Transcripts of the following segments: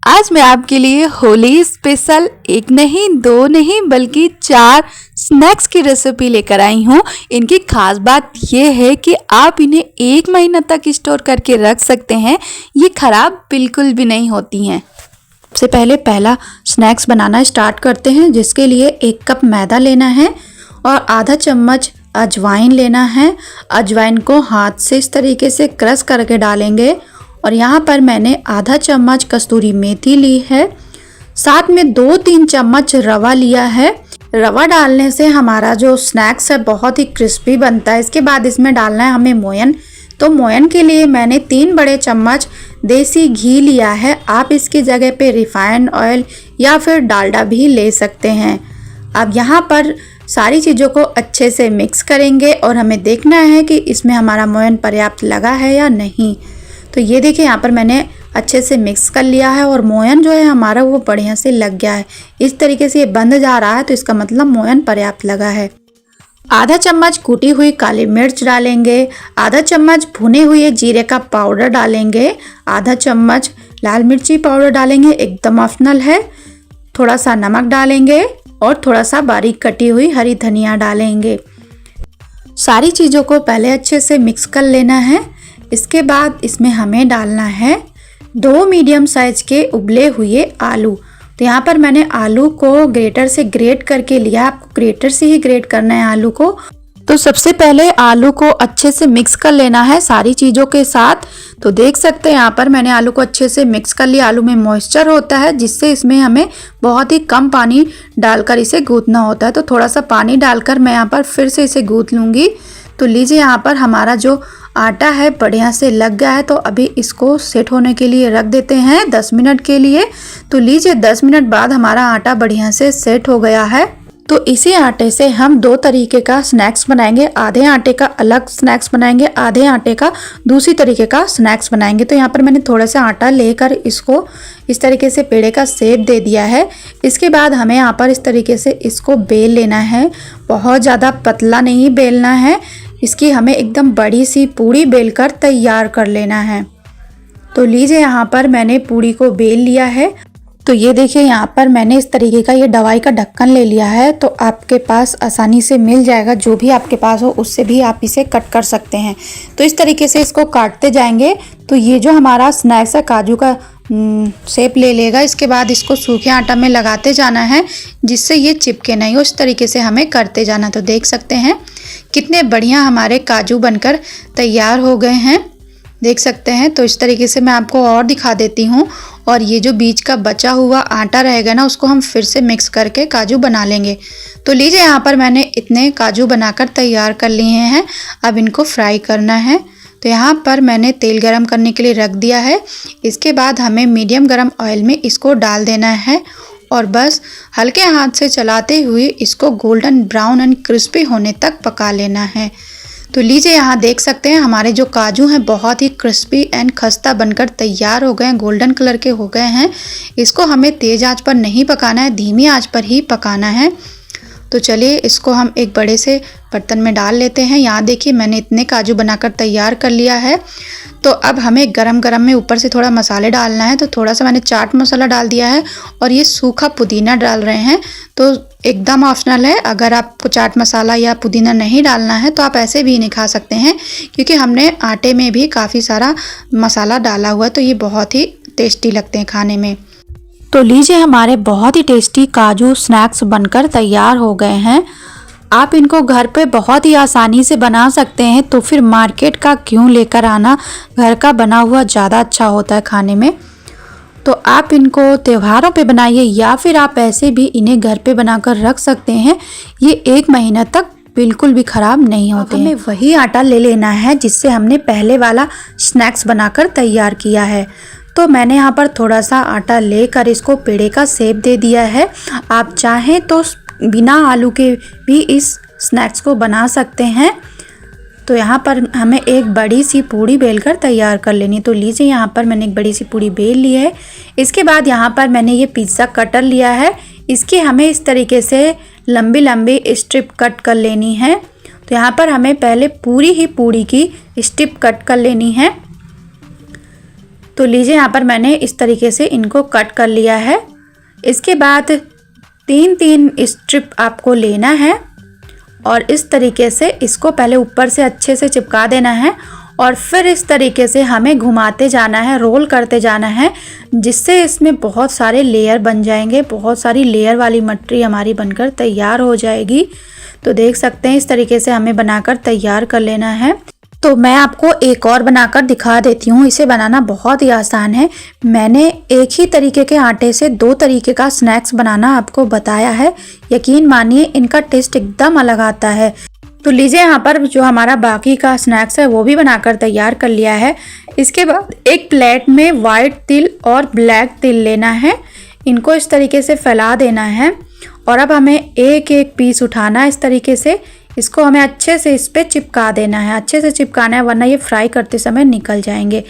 आज मैं आपके लिए होली स्पेशल एक नहीं दो नहीं बल्कि 4 स्नैक्स की रेसिपी लेकर आई हूँ। इनकी खास बात ये है कि आप इन्हें 1 महीना तक स्टोर करके रख सकते हैं, ये खराब बिल्कुल भी नहीं होती हैं। सबसे पहले पहला स्नैक्स बनाना स्टार्ट करते हैं, जिसके लिए 1 कप मैदा लेना है और आधा चम्मच अजवाइन लेना है। अजवाइन को हाथ से इस तरीके से क्रश करके डालेंगे और यहाँ पर मैंने आधा चम्मच कस्तूरी मेथी ली है। साथ में 2-3 चम्मच रवा लिया है। रवा डालने से हमारा जो स्नैक्स है बहुत ही क्रिस्पी बनता है। इसके बाद इसमें डालना है हमें मोयन। तो मोयन के लिए मैंने 3 बड़े चम्मच देसी घी लिया है। आप इसकी जगह पे रिफाइंड ऑयल या फिर डालडा भी ले सकते हैं। अब यहाँ पर सारी चीज़ों को अच्छे से मिक्स करेंगे और हमें देखना है कि इसमें हमारा मोयन पर्याप्त लगा है या नहीं। तो ये देखिए यहाँ पर मैंने अच्छे से मिक्स कर लिया है और मोयन जो है हमारा वो बढ़िया से लग गया है। इस तरीके से ये बंद जा रहा है तो इसका मतलब मोयन पर्याप्त लगा है। आधा चम्मच कूटी हुई काली मिर्च डालेंगे, आधा चम्मच भुने हुए जीरे का पाउडर डालेंगे, आधा चम्मच लाल मिर्ची पाउडर डालेंगे, एकदम ऑप्शनल है। थोड़ा सा नमक डालेंगे और थोड़ा सा बारीक कटी हुई हरी धनिया डालेंगे। सारी चीज़ों को पहले अच्छे से मिक्स कर लेना है। इसके बाद इसमें हमें डालना है 2 मीडियम साइज के उबले हुए आलू। तो यहाँ पर मैंने आलू को ग्रेटर से ग्रेट करके लिया। आपको ग्रेटर से ही ग्रेट करना है आलू को। तो सबसे पहले आलू को अच्छे से मिक्स कर लेना है सारी चीज़ों के साथ। तो देख सकते हैं यहाँ पर मैंने आलू को अच्छे से मिक्स कर लिया। आलू में मॉइस्चर होता है जिससे इसमें हमें बहुत ही कम पानी डालकर इसे गूंथना होता है। तो थोड़ा सा पानी डालकर मैं यहाँ पर फिर से इसे गूंथ लूँगी। तो लीजिए यहाँ पर हमारा जो आटा है बढ़िया से लग गया है। तो अभी इसको सेट होने के लिए रख देते हैं 10 मिनट के लिए। तो लीजिए 10 मिनट बाद हमारा आटा बढ़िया से सेट हो गया है। तो इसी आटे से हम 2 तरीके का स्नैक्स बनाएंगे। आधे आटे का अलग स्नैक्स बनाएंगे, आधे आटे का दूसरी तरीके का स्नैक्स बनाएंगे। तो यहाँ पर मैंने थोड़ा सा आटा लेकर इसको इस तरीके से पेड़े का शेप दे दिया है। इसके बाद हमें यहाँ पर इस तरीके से इसको बेल लेना है। बहुत ज़्यादा पतला नहीं बेलना है, इसकी हमें एकदम बड़ी सी पूड़ी बेलकर तैयार कर लेना है। तो लीजिए यहाँ पर मैंने पूड़ी को बेल लिया है। तो ये देखिए यहाँ पर मैंने इस तरीके का ये दवाई का ढक्कन ले लिया है। तो आपके पास आसानी से मिल जाएगा, जो भी आपके पास हो उससे भी आप इसे कट कर सकते हैं। तो इस तरीके से इसको काटते जाएंगे तो ये जो हमारा स्नैक्स है काजू का शेप ले लेगा। इसके बाद इसको सूखे आटा में लगाते जाना है जिससे ये चिपके नहीं हो। इस तरीके से हमें करते जाना। तो देख सकते हैं कितने बढ़िया हमारे काजू बनकर तैयार हो गए हैं, देख सकते हैं। तो इस तरीके से मैं आपको और दिखा देती हूँ। और ये जो बीच का बचा हुआ आटा रहेगा ना, उसको हम फिर से मिक्स करके काजू बना लेंगे। तो लीजिए यहाँ पर मैंने इतने काजू बनाकर तैयार कर लिए हैं। अब इनको फ्राई करना है। तो यहाँ पर मैंने तेल गरम करने के लिए रख दिया है। इसके बाद हमें मीडियम गरम ऑयल में इसको डाल देना है और बस हल्के हाथ से चलाते हुए इसको गोल्डन ब्राउन एंड क्रिस्पी होने तक पका लेना है। तो लीजिए यहाँ देख सकते हैं हमारे जो काजू हैं बहुत ही क्रिस्पी एंड खस्ता बनकर तैयार हो गए हैं, गोल्डन कलर के हो गए हैं। इसको हमें तेज़ आंच पर नहीं पकाना है, धीमी आंच पर ही पकाना है। तो चलिए इसको हम एक बड़े से बर्तन में डाल लेते हैं। यहाँ देखिए मैंने इतने काजू बनाकर तैयार कर लिया है। तो अब हमें गरम गरम में ऊपर से थोड़ा मसाले डालना है। तो थोड़ा सा मैंने चाट मसाला डाल दिया है और ये सूखा पुदीना डाल रहे हैं। तो एकदम ऑप्शनल है, अगर आपको चाट मसाला या पुदीना नहीं डालना है तो आप ऐसे भी नहीं खा सकते हैं, क्योंकि हमने आटे में भी काफ़ी सारा मसाला डाला हुआ है। तो ये बहुत ही टेस्टी लगते हैं खाने में। तो लीजिए हमारे बहुत ही टेस्टी काजू स्नैक्स बनकर तैयार हो गए हैं। आप इनको घर पे बहुत ही आसानी से बना सकते हैं। तो फिर मार्केट का क्यों लेकर आना, घर का बना हुआ ज़्यादा अच्छा होता है खाने में। तो आप इनको त्योहारों पे बनाइए या फिर आप ऐसे भी इन्हें घर पे बनाकर रख सकते हैं। ये 1 महीना तक बिल्कुल भी ख़राब नहीं होते हैं। हमें वही आटा ले लेना है जिससे हमने पहले वाला स्नैक्स बनाकर तैयार किया है। तो मैंने यहाँ पर थोड़ा सा आटा लेकर इसको पेड़े का शेप दे दिया है। आप चाहें तो बिना आलू के भी इस स्नैक्स को बना सकते हैं। तो यहाँ पर हमें एक बड़ी सी पूड़ी बेलकर तैयार कर लेनी। तो लीजिए यहाँ पर मैंने एक बड़ी सी पूड़ी बेल ली है। इसके बाद यहाँ पर मैंने ये पिज़्ज़ा कटर लिया है। इसकी हमें इस तरीके से लंबी लंबी स्ट्रिप कट कर लेनी है। तो यहाँ पर हमें पहले पूरी ही पूड़ी की स्ट्रिप कट कर लेनी है। तो लीजिए यहाँ पर मैंने इस तरीके से इनको कट कर लिया है। इसके बाद 3-3 स्ट्रिप आपको लेना है और इस तरीके से इसको पहले ऊपर से अच्छे से चिपका देना है और फिर इस तरीके से हमें घुमाते जाना है, रोल करते जाना है, जिससे इसमें बहुत सारे लेयर बन जाएंगे। बहुत सारी लेयर वाली मटरी हमारी बनकर तैयार हो जाएगी। तो देख सकते हैं इस तरीके से हमें बनाकर तैयार कर लेना है। तो मैं आपको एक और बनाकर दिखा देती हूँ। इसे बनाना बहुत ही आसान है। मैंने एक ही तरीके के आटे से 2 तरीके का स्नैक्स बनाना आपको बताया है। यकीन मानिए इनका टेस्ट एकदम अलग आता है। तो लीजिए यहाँ पर जो हमारा बाकी का स्नैक्स है वो भी बनाकर तैयार कर लिया है। इसके बाद एक प्लेट में वाइट तिल और ब्लैक तिल लेना है। इनको इस तरीके से फैला देना है और अब हमें एक एक पीस उठाना है। इस तरीके से इसको हमें अच्छे से इस पे चिपका देना है, अच्छे से चिपकाना है, वरना ये फ्राई करते समय निकल जाएंगे।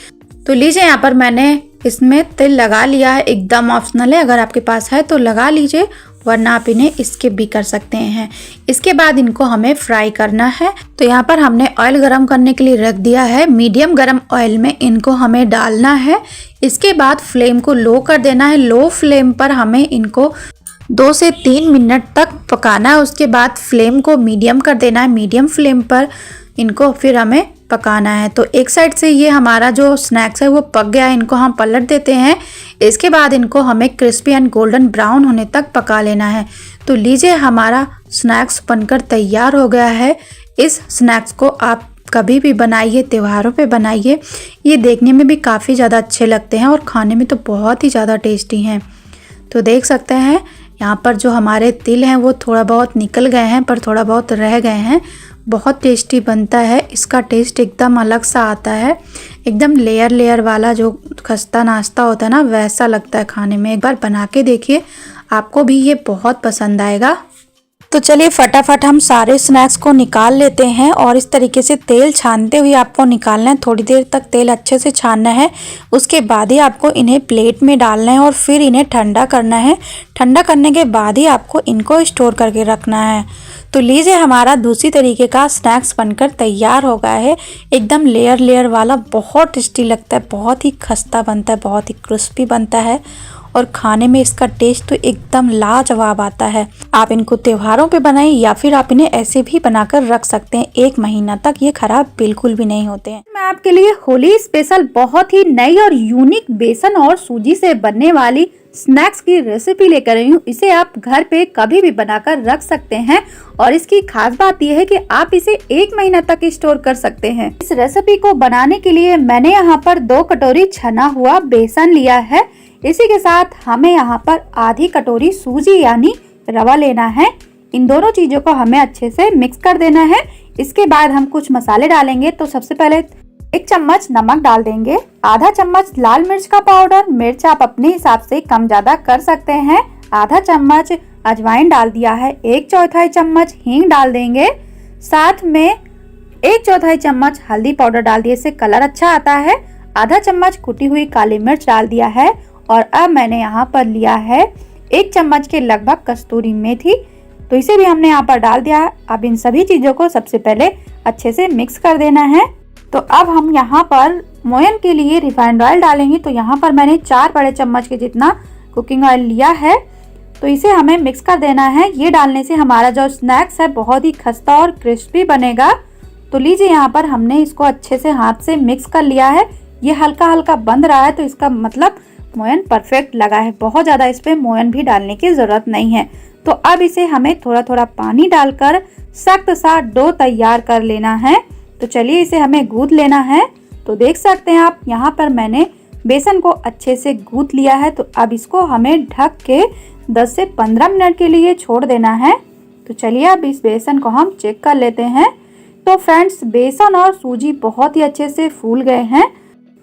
तो लीजिए यहाँ पर मैंने इसमें तिल लगा लिया है। एकदम ऑप्शनल है, अगर आपके पास है तो लगा लीजिए, वरना आप इन्हें स्किप भी कर सकते हैं। इसके बाद इनको हमें फ्राई करना है। तो यहाँ पर हमने ऑयल गरम करने के लिए रख दिया है। मीडियम गरम ऑयल में इनको हमें डालना है। इसके बाद फ्लेम को लो कर देना है। लो फ्लेम पर हमें इनको 2 से 3 मिनट तक पकाना है। उसके बाद फ्लेम को मीडियम कर देना है। मीडियम फ्लेम पर इनको फिर हमें पकाना है। तो एक साइड से ये हमारा जो स्नैक्स है वो पक गया है, इनको हम पलट देते हैं। इसके बाद इनको हमें क्रिस्पी एंड गोल्डन ब्राउन होने तक पका लेना है। तो लीजिए हमारा स्नैक्स बनकर तैयार हो गया है। इस स्नैक्स को आप कभी भी बनाइए, त्योहारों पे बनाइए। ये देखने में भी काफ़ी ज़्यादा अच्छे लगते हैं और खाने में तो बहुत ही ज़्यादा टेस्टी हैं। तो देख सकते हैं यहाँ पर जो हमारे तिल हैं वो थोड़ा बहुत निकल गए हैं, पर थोड़ा बहुत रह गए हैं। बहुत टेस्टी बनता है। इसका टेस्ट एकदम अलग सा आता है। एकदम लेयर लेयर वाला जो खस्ता नाश्ता होता है ना, वैसा लगता है खाने में। एक बार बना के देखिए, आपको भी ये बहुत पसंद आएगा। तो चलिए फटाफट हम सारे स्नैक्स को निकाल लेते हैं और इस तरीके से तेल छानते हुए आपको निकालना है। थोड़ी देर तक तेल अच्छे से छानना है। उसके बाद ही आपको इन्हें प्लेट में डालना है और फिर इन्हें ठंडा करना है। ठंडा करने के बाद ही आपको इनको स्टोर करके रखना है। तो लीजिए हमारा दूसरी तरीके का स्नैक्स बनकर तैयार हो गया है। एकदम लेयर लेयर वाला, बहुत टेस्टी लगता है, बहुत ही खस्ता बनता है, बहुत ही क्रिस्पी बनता है और खाने में इसका टेस्ट तो एकदम लाजवाब आता है। आप इनको त्योहारों पे बनाएं या फिर आप इन्हें ऐसे भी बनाकर रख सकते हैं। 1 महीना तक ये खराब बिल्कुल भी नहीं होते हैं। मैं आपके लिए होली स्पेशल बहुत ही नई और यूनिक बेसन और सूजी से बनने वाली स्नैक्स की रेसिपी लेकर आई हूँ। इसे आप घर पे कभी भी बनाकर रख सकते हैं और इसकी खास बात यह है कि आप इसे 1 महीना तक स्टोर कर सकते हैं। इस रेसिपी को बनाने के लिए मैंने यहाँ पर 2 कटोरी छना हुआ बेसन लिया है। इसी के साथ हमें यहाँ पर आधी कटोरी सूजी यानी रवा लेना है। इन दोनों चीजों को हमें अच्छे से मिक्स कर देना है। इसके बाद हम कुछ मसाले डालेंगे। तो सबसे पहले 1 चम्मच नमक डाल देंगे, आधा चम्मच लाल मिर्च का पाउडर, मिर्च आप अपने हिसाब से कम ज्यादा कर सकते हैं, आधा चम्मच अजवाइन डाल दिया है, 1/4 चम्मच हींग डाल देंगे, साथ में 1/4 चम्मच हल्दी पाउडर डाल दिए, इससे कलर अच्छा आता है, आधा चम्मच कुटी हुई काली मिर्च डाल दिया है और अब मैंने यहाँ पर लिया है 1 चम्मच के लगभग कस्तूरी मेथी, तो इसे भी हमने यहाँ पर डाल दिया है। अब इन सभी चीजों को सबसे पहले अच्छे से मिक्स कर देना है। तो अब हम यहाँ पर मोयन के लिए रिफाइंड ऑयल डालेंगे। तो यहाँ पर मैंने 4 बड़े चम्मच के जितना कुकिंग ऑयल लिया है। तो इसे हमें मिक्स कर देना है। ये डालने से हमारा जो स्नैक्स है बहुत ही खस्ता और क्रिस्पी बनेगा। तो लीजिए यहाँ पर हमने इसको अच्छे से हाथ से मिक्स कर लिया है। ये हल्का हल्का बंद रहा है तो इसका मतलब मोयन परफेक्ट लगा है। बहुत ज़्यादा इस पे मोयन भी डालने की ज़रूरत नहीं है। तो अब इसे हमें थोड़ा थोड़ा पानी डालकर सख्त सा डो तैयार कर लेना है। तो चलिए इसे हमें गूंथ लेना है। तो देख सकते हैं आप यहाँ पर मैंने बेसन को अच्छे से गूंथ लिया है। तो अब इसको हमें ढक के 10 से 15 मिनट के लिए छोड़ देना है। तो चलिए अब इस बेसन को हम चेक कर लेते हैं। तो फ्रेंड्स, बेसन और सूजी बहुत ही अच्छे से फूल गए हैं।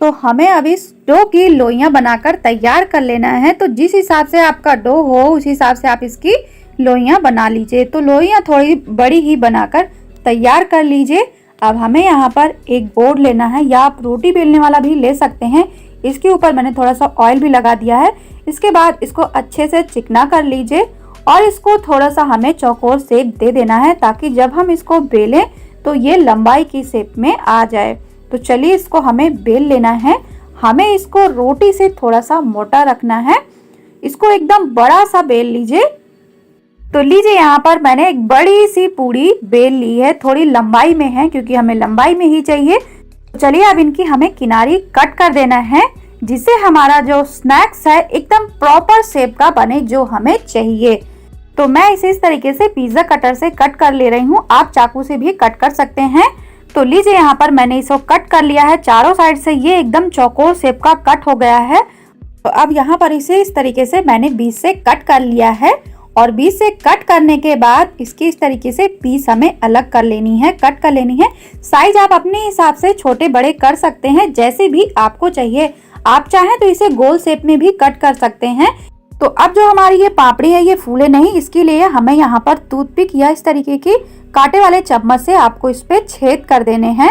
तो हमें अब इस डो की लोइयां बनाकर तैयार कर लेना है। तो जिस हिसाब से आपका डो हो उस हिसाब से आप इसकी लोइयां बना लीजिए। तो लोइयां थोड़ी बड़ी ही बनाकर तैयार कर लीजिए। अब हमें यहाँ पर एक बोर्ड लेना है या आप रोटी बेलने वाला भी ले सकते हैं। इसके ऊपर मैंने थोड़ा सा ऑयल भी लगा दिया है। इसके बाद इसको अच्छे से चिकना कर लीजिए और इसको थोड़ा सा हमें चौकोर शेप दे देना है ताकि जब हम इसको बेलें तो ये लंबाई की शेप में आ जाए। तो चलिए इसको हमें बेल लेना है। हमें इसको रोटी से थोड़ा सा मोटा रखना है। इसको एकदम बड़ा सा बेल लीजिए। तो लीजिए यहाँ पर मैंने एक बड़ी सी पूड़ी बेल ली है, थोड़ी लंबाई में है क्योंकि हमें लंबाई में ही चाहिए। तो चलिए अब इनकी हमें किनारी कट कर देना है, जिससे हमारा जो स्नैक्स है एकदम प्रॉपर शेप का बने जो हमें चाहिए। तो मैं इसे इस तरीके से पिज्जा कटर से कट कर ले रही हूँ, आप चाकू से भी कट कर सकते हैं। तो लीजिए यहाँ पर मैंने इसको कट कर लिया है, चारों साइड से ये एकदम चौकोर शेप का कट हो गया है। तो अब यहाँ पर इसे इस तरीके से मैंने बीच से कट कर लिया है और बीच से कट करने के बाद इसकी इस तरीके से पीस हमें अलग कर लेनी है, कट कर लेनी है। साइज आप अपने हिसाब से छोटे बड़े कर सकते हैं, जैसे भी आपको चाहिए। आप चाहें तो इसे गोल शेप में भी कट कर सकते हैं। तो अब जो हमारी ये पापड़ी है ये फूले नहीं, इसके लिए हमें यहाँ पर टूथपिक या इस तरीके की कांटे वाले चम्मच से आपको इस पे छेद कर देने हैं।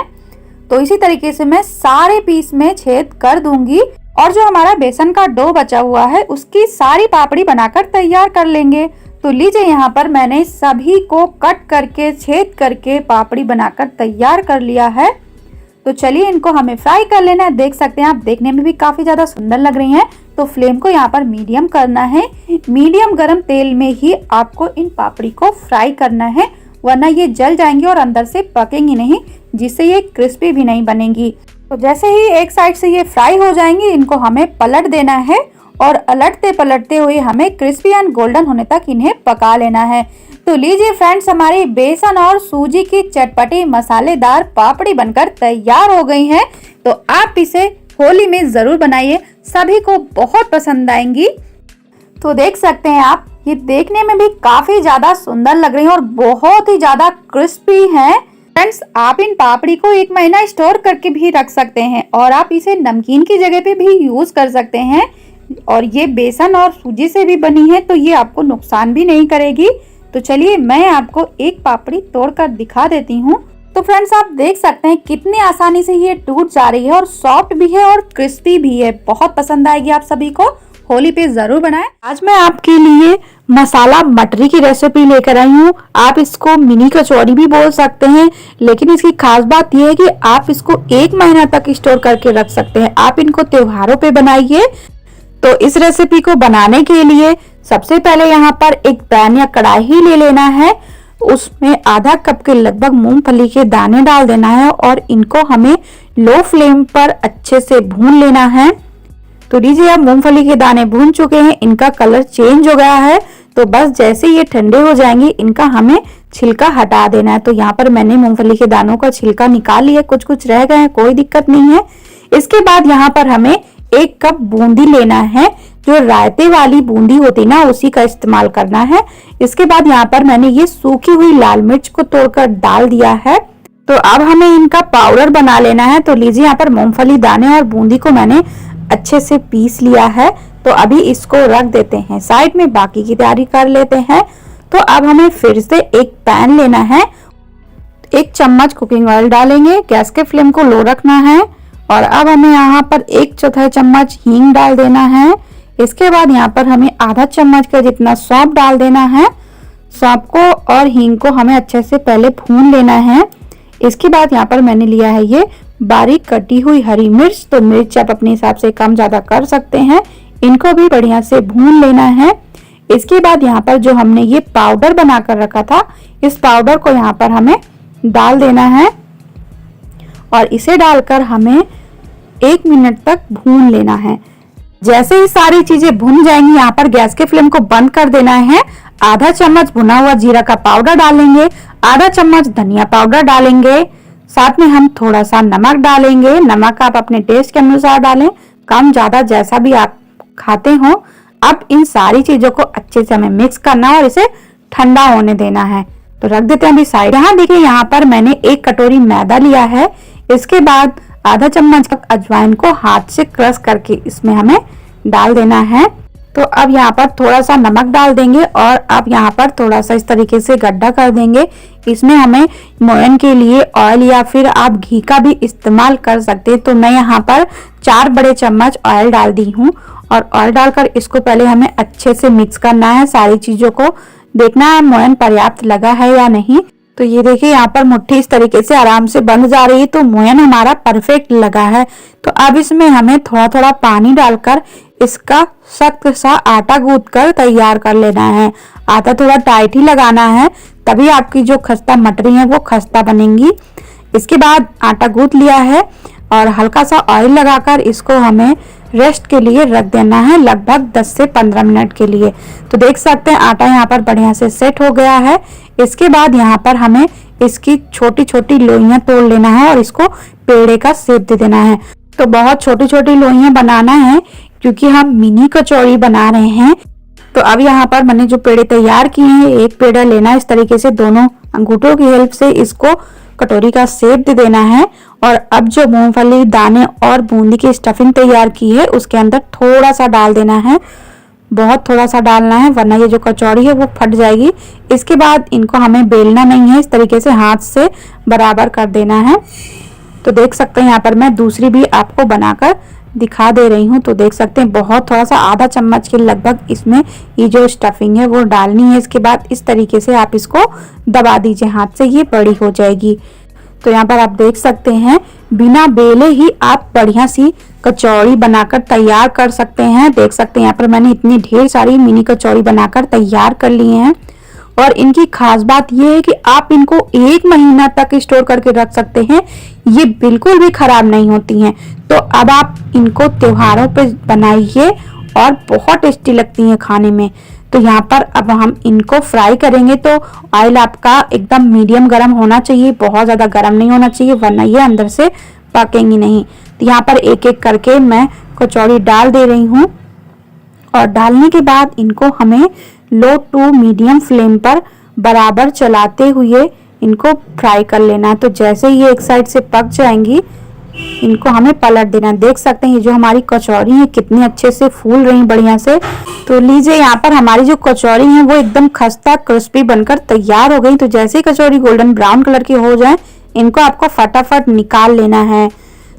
तो इसी तरीके से मैं सारे पीस में छेद कर दूंगी और जो हमारा बेसन का डो बचा हुआ है उसकी सारी पापड़ी बनाकर तैयार कर लेंगे। तो लीजिए यहाँ पर मैंने सभी को कट करके छेद करके पापड़ी बनाकर तैयार कर लिया है। तो चलिए इनको हमें फ्राई कर लेना है। देख सकते हैं आप, देखने में भी काफी ज्यादा सुंदर लग रही हैं। तो फ्लेम को यहाँ पर मीडियम करना है, मीडियम गरम तेल में ही आपको इन पापड़ी को फ्राई करना है, वरना ये जल जाएंगी और अंदर से पकेंगी नहीं, जिससे ये क्रिस्पी भी नहीं बनेंगी। तो जैसे ही एक साइड से ये फ्राई हो जाएंगी, इनको हमें पलट देना है और अलटते पलटते हुए हमें क्रिस्पी एंड गोल्डन होने तक इन्हें पका लेना है। तो लीजिए फ्रेंड्स, हमारी बेसन और सूजी की चटपटी मसालेदार पापड़ी बनकर तैयार हो गई है। तो आप इसे होली में जरूर बनाइए, सभी को बहुत पसंद आएंगी। तो देख सकते हैं आप, ये देखने में भी काफी ज्यादा सुंदर लग रही है और बहुत ही ज्यादा क्रिस्पी है। फ्रेंड्स, आप इन पापड़ी को 1 महीना स्टोर करके भी रख सकते हैं और आप इसे नमकीन की जगह पे भी यूज कर सकते हैं। और ये बेसन और सूजी से भी बनी है, तो ये आपको नुकसान भी नहीं करेगी। तो चलिए मैं आपको एक पापड़ी तोड़कर दिखा देती हूँ। तो फ्रेंड्स, आप देख सकते हैं कितनी आसानी से ये टूट जा रही है और सॉफ्ट भी है और क्रिस्पी भी है। बहुत पसंद आएगी आप सभी को, होली पे जरूर बनाएं। आज मैं आपके लिए मसाला मटरी की रेसिपी लेकर आई हूँ। आप इसको मिनी कचौड़ी भी बोल सकते हैं, लेकिन इसकी खास बात यह है कि आप इसको 1 महीना तक स्टोर करके रख सकते हैं। आप इनको त्योहारों पे बनाइए। तो इस रेसिपी को बनाने के लिए सबसे पहले यहाँ पर एक पैन या कढ़ाई ले लेना है, उसमें आधा कप के लगभग मूंगफली के दाने डाल देना है और इनको हमें लो फ्लेम पर अच्छे से भून लेना है। तो लीजिए, अब मूंगफली के दाने भून चुके हैं, इनका कलर चेंज हो गया है। तो बस जैसे ये ठंडे हो जाएंगे, इनका हमें छिलका हटा देना है। तो यहाँ पर मैंने मूंगफली के दानों का छिलका निकाल लिया, कुछ कुछ रह गए हैं, कोई दिक्कत नहीं है। इसके बाद यहाँ पर हमें 1 कप बूंदी लेना है, जो रायते वाली बूंदी होती ना, उसी का इस्तेमाल करना है। इसके बाद यहाँ पर मैंने ये सूखी हुई लाल मिर्च को तोड़कर डाल दिया है। तो अब हमें इनका पाउडर बना लेना है। तो लीजिए, यहाँ पर मूंगफली दाने और बूंदी को मैंने अच्छे से पीस लिया है। तो अभी इसको रख देते हैं साइड में, बाकी की तैयारी कर लेते हैं। तो अब हमें फिर से एक पैन लेना है, 1 चम्मच कुकिंग ऑयल डालेंगे, गैस के फ्लेम को लो रखना है और अब हमें यहाँ पर 1/4 चम्मच हींग डाल देना है। इसके बाद यहाँ पर हमें आधा चम्मच का जितना सौंफ डाल देना है। सौंफ को और हींग को हमें अच्छे से पहले भून लेना है। इसके बाद यहाँ पर मैंने लिया है ये बारीक कटी हुई हरी मिर्च। तो मिर्च आप अपने हिसाब से कम ज्यादा कर सकते हैं, इनको भी बढ़िया से भून लेना है। इसके बाद यहाँ पर जो हमने ये पाउडर बनाकर रखा था, इस पाउडर को यहाँ पर हमें डाल देना है और इसे डालकर हमें 1 मिनट तक भून लेना है। जैसे ही सारी चीजें भुन जाएंगी, यहाँ पर गैस के फ्लेम को बंद कर देना है। आधा चम्मच भुना हुआ जीरा का पाउडर डालेंगे, आधा चम्मच धनिया पाउडर डालेंगे, साथ में हम थोड़ा सा नमक डालेंगे। नमक आप अपने टेस्ट के अनुसार डालें, कम ज्यादा जैसा भी आप खाते हो। अब इन सारी चीजों को अच्छे से हमें मिक्स करना है और इसे ठंडा होने देना है। तो रख देते हैं अभी साइड। यहाँ देखिए, यहाँ पर मैंने 1 कटोरी मैदा लिया है। इसके बाद आधा चम्मच अजवाइन को हाथ से क्रश करके इसमें हमें डाल देना है। तो अब यहाँ पर थोड़ा सा नमक डाल देंगे और अब यहाँ पर थोड़ा सा इस तरीके से गड्ढा कर देंगे। इसमें हमें मोयन के लिए ऑयल या फिर आप घी का भी इस्तेमाल कर सकते हैं। तो मैं यहाँ पर 4 बड़े चम्मच ऑयल डाल दी हूँ और ऑयल डालकर इसको पहले हमें अच्छे से मिक्स करना है। सारी चीजों को देखना है मोयन पर्याप्त लगा है या नहीं। तो ये देखिए यहाँ पर मुट्ठी इस तरीके से आराम से बंध जा रही है, तो मोयन हमारा परफेक्ट लगा है। तो अब इसमें हमें थोड़ा थोड़ा पानी डालकर इसका सख्त सा आटा गूंथ कर तैयार कर लेना है। आटा थोड़ा टाइट ही लगाना है, तभी आपकी जो खस्ता मटरी है वो खस्ता बनेंगी। इसके बाद आटा गूंथ लिया है और हल्का सा ऑयल लगाकर इसको हमें रेस्ट के लिए रख देना है, लगभग 10 से 15 मिनट के लिए। तो देख सकते हैं आटा यहाँ पर बढ़िया से सेट हो गया है। इसके बाद यहाँ पर हमें इसकी छोटी छोटी लोइयां तोड़ लेना है और इसको पेड़े का शेप दे देना है। तो बहुत छोटी छोटी लोइयां बनाना है क्योंकि हम मिनी कचौड़ी बना रहे हैं। तो अब यहाँ पर मैंने जो पेड़े तैयार किए हैं, एक पेड़ा लेना है इस तरीके से, दोनों अंगूठों की हेल्प से इसको कटोरी का शेप दे देना है। और अब जो मूंगफली दाने और बूंदी की स्टफिंग तैयार की है उसके अंदर थोड़ा सा डाल देना है, बहुत थोड़ा सा डालना है वरना ये जो कचौड़ी है वो फट जाएगी। इसके बाद इनको हमें बेलना नहीं है, इस तरीके से हाथ से बराबर कर देना है। तो देख सकते हैं यहाँ पर मैं दूसरी भी आपको बनाकर दिखा दे रही हूँ। तो देख सकते हैं बहुत थोड़ा सा आधा चम्मच के लगभग इसमें ये जो स्टफिंग है वो डालनी है। इसके बाद इस तरीके से आप इसको दबा दीजिए हाथ से, ये बड़ी हो जाएगी। तो यहाँ पर आप देख सकते हैं बिना बेले ही आप बढ़िया सी कचौड़ी बनाकर तैयार कर सकते हैं। देख सकते हैं यहाँ पर मैंने इतनी ढेर सारी मिनी कचौड़ी बनाकर तैयार कर ली हैं। और इनकी खास बात यह है कि आप इनको 1 महीना तक स्टोर करके रख सकते हैं, ये बिल्कुल भी खराब नहीं होती हैं। तो अब आप इनको त्योहारों पे बनाइए और बहुत टेस्टी लगती हैं खाने में। तो यहाँ पर अब हम इनको फ्राई करेंगे, तो ऑयल आपका एकदम मीडियम गर्म होना चाहिए, बहुत ज़्यादा गर्म नहीं होना चाहिए वरना ये अंदर से पकेंगी नहीं। तो यहाँ पर एक एक करके मैं कचौड़ी डाल दे रही हूँ और डालने के बाद इनको हमें लो टू मीडियम फ्लेम पर बराबर चलाते हुए इनको फ्राई कर लेना है। तो जैसे ये एक साइड से पक जाएंगी इनको हमें पलट देना। देख सकते हैं ये जो हमारी कचौड़ी है कितनी अच्छे से फूल रही बढ़िया से। तो लीजिए यहाँ पर हमारी जो कचौड़ी है वो एकदम खस्ता क्रिस्पी बनकर तैयार हो गई। तो जैसे ही कचौड़ी गोल्डन ब्राउन कलर की हो जाए इनको आपको फटाफट निकाल लेना है।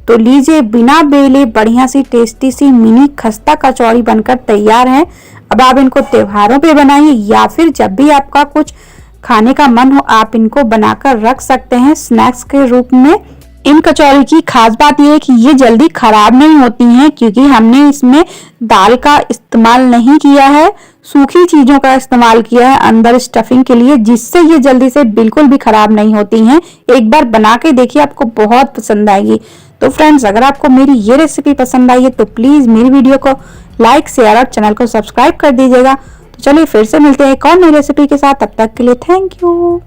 तो लीजिए बिना बेले बढ़िया सी टेस्टी सी मिनी खस्ता कचौड़ी बनकर तैयार है। अब आप इनको त्योहारों पे बनाइए या फिर जब भी आपका कुछ खाने का मन हो आप इनको बनाकर रख सकते हैं स्नैक्स के रूप में। इन कचौड़ी की खास बात यह है कि ये जल्दी खराब नहीं होती हैं क्योंकि हमने इसमें दाल का इस्तेमाल नहीं किया है, सूखी चीजों का इस्तेमाल किया है अंदर स्टफिंग के लिए, जिससे ये जल्दी से बिल्कुल भी खराब नहीं होती हैं। एक बार बना के देखिए, आपको बहुत पसंद आएगी। तो फ्रेंड्स, अगर आपको मेरी ये रेसिपी पसंद आई है तो प्लीज मेरी वीडियो को लाइक शेयर और चैनल को सब्सक्राइब कर दीजिएगा। तो चलिए फिर से मिलते हैं एक और नई रेसिपी के साथ, तब तक के लिए थैंक यू।